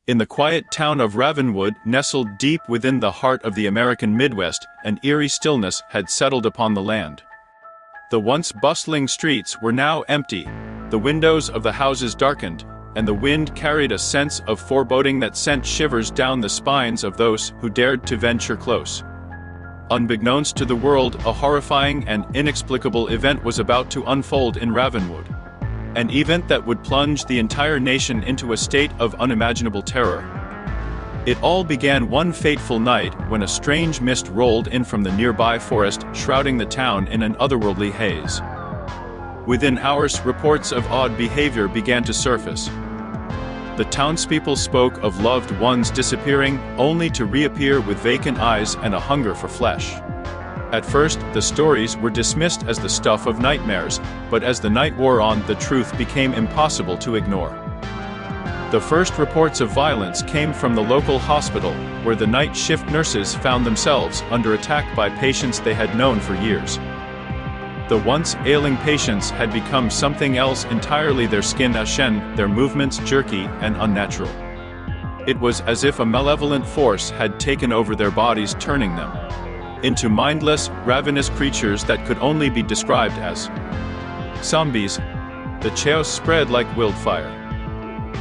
In the quiet town of Ravenwood, nestled deep within the heart of the American Midwest, an eerie stillness had settled upon the land. The once bustling streets were now empty, the windows of the houses darkened, and the wind carried a sense of foreboding that sent shivers down the spines of those who dared to venture close. Unbeknownst to the world, a horrifying and inexplicable event was about to unfold in Ravenwood. An event that would plunge the entire nation into a state of unimaginable terror. It all began one fateful night when a strange mist rolled in from the nearby forest, shrouding the town in an otherworldly haze. Within hours, reports of odd behavior began to surface. The townspeople spoke of loved ones disappearing, only to reappear with vacant eyes and a hunger for flesh. At first, the stories were dismissed as the stuff of nightmares, but as the night wore on, the truth became impossible to ignore. The first reports of violence came from the local hospital, where the night shift nurses found themselves under attack by patients they had known for years. The once ailing patients had become something else entirely, their skin ashen, their movements jerky and unnatural. It was as if a malevolent force had taken over their bodies, turning them into mindless, ravenous creatures that could only be described as zombies. The chaos spread like wildfire.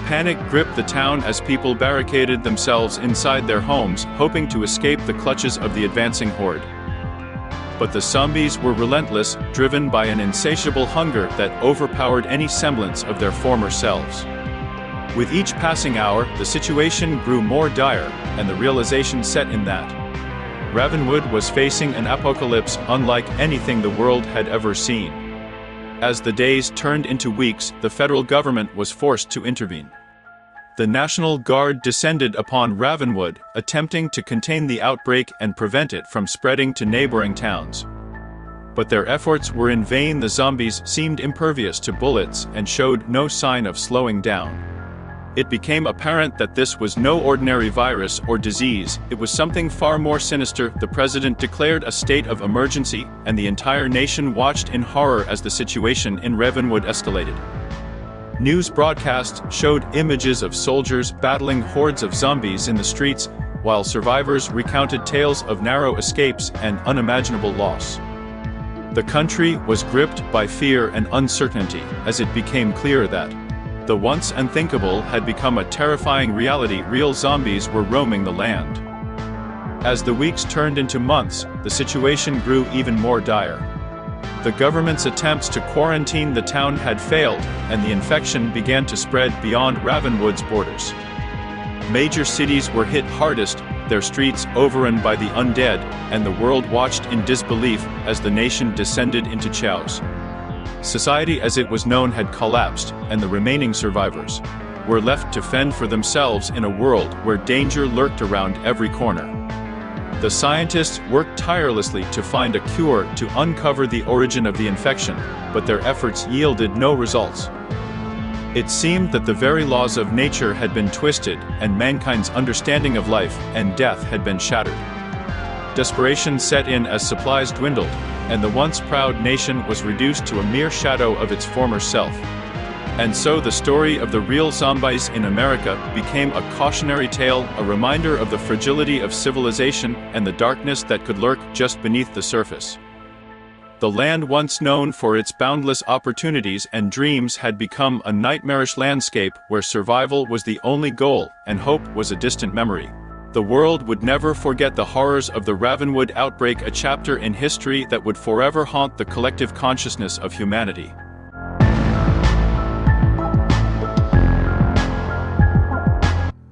Panic gripped the town as people barricaded themselves inside their homes, hoping to escape the clutches of the advancing horde. But the zombies were relentless, driven by an insatiable hunger that overpowered any semblance of their former selves. With each passing hour, the situation grew more dire, and the realization set in that Ravenwood was facing an apocalypse unlike anything the world had ever seen. As the days turned into weeks, the federal government was forced to intervene. The National Guard descended upon Ravenwood, attempting to contain the outbreak and prevent it from spreading to neighboring towns. But their efforts were in vain. The zombies seemed impervious to bullets and showed no sign of slowing down. It became apparent that this was no ordinary virus or disease, it was something far more sinister. The president declared a state of emergency, and the entire nation watched in horror as the situation in Ravenwood escalated. News broadcasts showed images of soldiers battling hordes of zombies in the streets, while survivors recounted tales of narrow escapes and unimaginable loss. The country was gripped by fear and uncertainty as it became clear that the once unthinkable had become a terrifying reality. Real zombies were roaming the land. As the weeks turned into months, the situation grew even more dire. The government's attempts to quarantine the town had failed, and the infection began to spread beyond Ravenwood's borders. Major cities were hit hardest, their streets overrun by the undead, and the world watched in disbelief as the nation descended into chaos. Society as it was known had collapsed, and the remaining survivors were left to fend for themselves in a world where danger lurked around every corner. The scientists worked tirelessly to find a cure to uncover the origin of the infection, but their efforts yielded no results. It seemed that the very laws of nature had been twisted, and mankind's understanding of life and death had been shattered. Desperation set in as supplies dwindled, and the once proud nation was reduced to a mere shadow of its former self. And so the story of the real zombies in America became a cautionary tale, a reminder of the fragility of civilization and the darkness that could lurk just beneath the surface. The land once known for its boundless opportunities and dreams had become a nightmarish landscape where survival was the only goal and hope was a distant memory. The world would never forget the horrors of the Ravenwood outbreak, a chapter in history that would forever haunt the collective consciousness of humanity.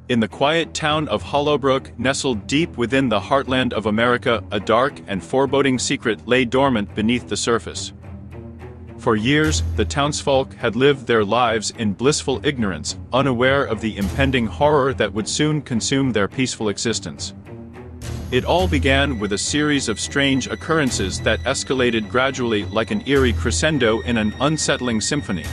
In the quiet town of Hollowbrook, nestled deep within the heartland of America, a dark and foreboding secret lay dormant beneath the surface. For years, the townsfolk had lived their lives in blissful ignorance, unaware of the impending horror that would soon consume their peaceful existence. It all began with a series of strange occurrences that escalated gradually like an eerie crescendo in an unsettling symphony.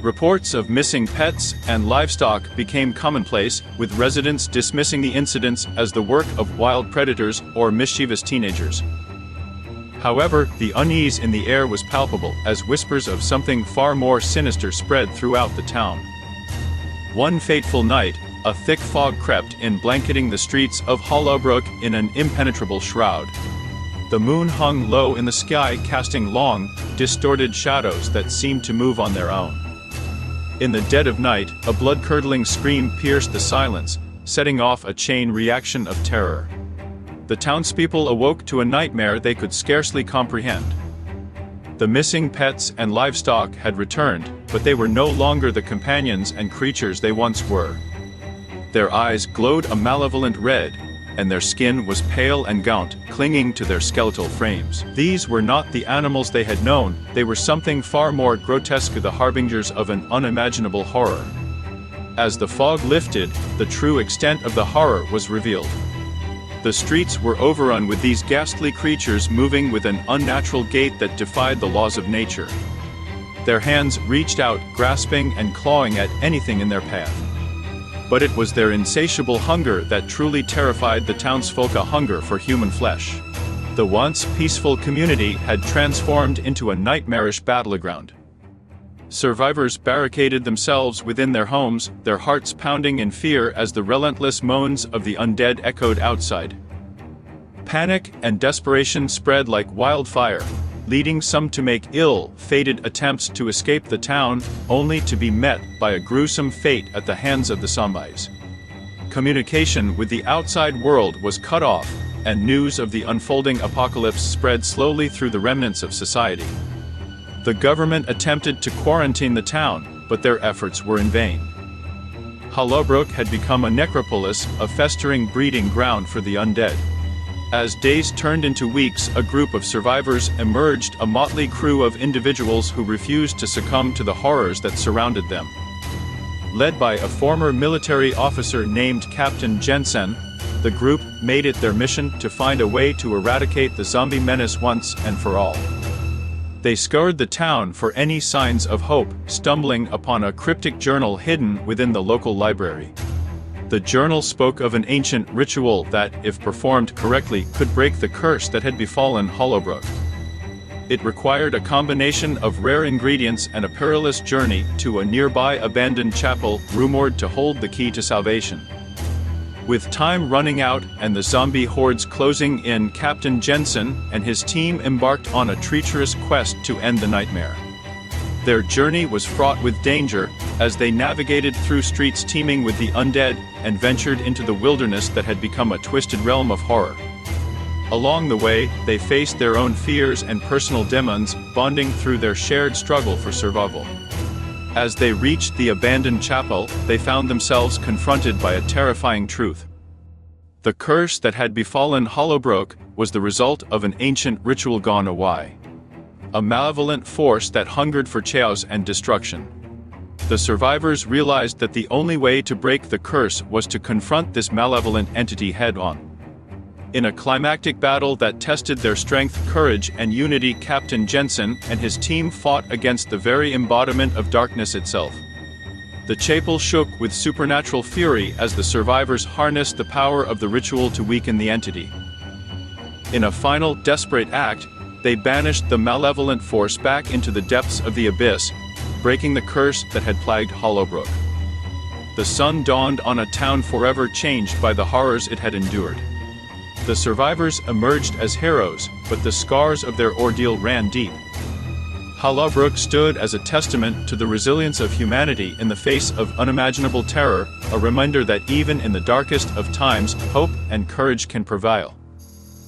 Reports of missing pets and livestock became commonplace, with residents dismissing the incidents as the work of wild predators or mischievous teenagers. However, the unease in the air was palpable, as whispers of something far more sinister spread throughout the town. One fateful night, A thick fog crept in, blanketing the streets of Hollowbrook in an impenetrable shroud. The moon hung low in the sky, casting long, distorted shadows that seemed to move on their own. In the dead of night, a blood-curdling scream pierced the silence, setting off a chain reaction of terror. The townspeople awoke to a nightmare they could scarcely comprehend. The missing pets and livestock had returned, but they were no longer the companions and creatures they once were. Their eyes glowed a malevolent red, and their skin was pale and gaunt, clinging to their skeletal frames. These were not the animals they had known, they were something far more grotesque, the harbingers of an unimaginable horror. As the fog lifted, the true extent of the horror was revealed. The streets were overrun with these ghastly creatures, moving with an unnatural gait that defied the laws of nature. Their hands reached out, grasping and clawing at anything in their path. But it was their insatiable hunger that truly terrified the townsfolk, a hunger for human flesh. The once peaceful community had transformed into a nightmarish battleground. Survivors barricaded themselves within their homes, their hearts pounding in fear as the relentless moans of the undead echoed outside. Panic and desperation spread like wildfire, leading some to make ill-fated attempts to escape the town, only to be met by a gruesome fate at the hands of the zombies. Communication with the outside world was cut off, and news of the unfolding apocalypse spread slowly through the remnants of society. The government attempted to quarantine the town, but their efforts were in vain. Hollowbrook had become a necropolis, a festering breeding ground for the undead. As days turned into weeks, a group of survivors emerged, a motley crew of individuals who refused to succumb to the horrors that surrounded them. Led by a former military officer named Captain Jensen, the group made it their mission to find a way to eradicate the zombie menace once and for all. They scoured the town for any signs of hope, stumbling upon a cryptic journal hidden within the local library. The journal spoke of an ancient ritual that, if performed correctly, could break the curse that had befallen Hollowbrook. It required a combination of rare ingredients and a perilous journey to a nearby abandoned chapel, rumored to hold the key to salvation. With time running out and the zombie hordes closing in, Captain Jensen and his team embarked on a treacherous quest to end the nightmare. Their journey was fraught with danger, as they navigated through streets teeming with the undead, and ventured into the wilderness that had become a twisted realm of horror. Along the way, they faced their own fears and personal demons, bonding through their shared struggle for survival. As they reached the abandoned chapel, they found themselves confronted by a terrifying truth. The curse that had befallen Hollowbrook was the result of an ancient ritual gone awry. A malevolent force that hungered for chaos and destruction. The survivors realized that the only way to break the curse was to confront this malevolent entity head-on. In a climactic battle that tested their strength, courage, and unity, Captain Jensen and his team fought against the very embodiment of darkness itself. The chapel shook with supernatural fury as the survivors harnessed the power of the ritual to weaken the entity. In a final, desperate act, they banished the malevolent force back into the depths of the abyss, breaking the curse that had plagued Hollowbrook. The sun dawned on a town forever changed by the horrors it had endured. The survivors emerged as heroes, but the scars of their ordeal ran deep. Hollowbrook stood as a testament to the resilience of humanity in the face of unimaginable terror, a reminder that even in the darkest of times, hope and courage can prevail.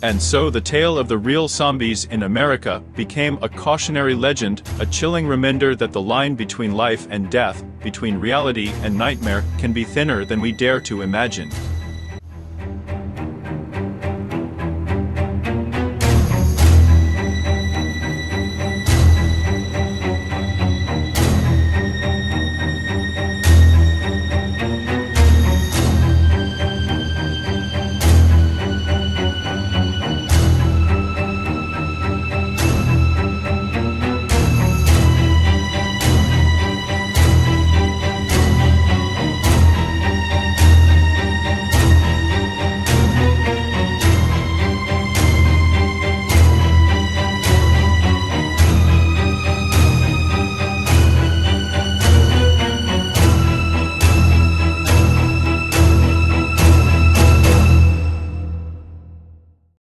And so the tale of the real zombies in America became a cautionary legend, a chilling reminder that the line between life and death, between reality and nightmare, can be thinner than we dare to imagine.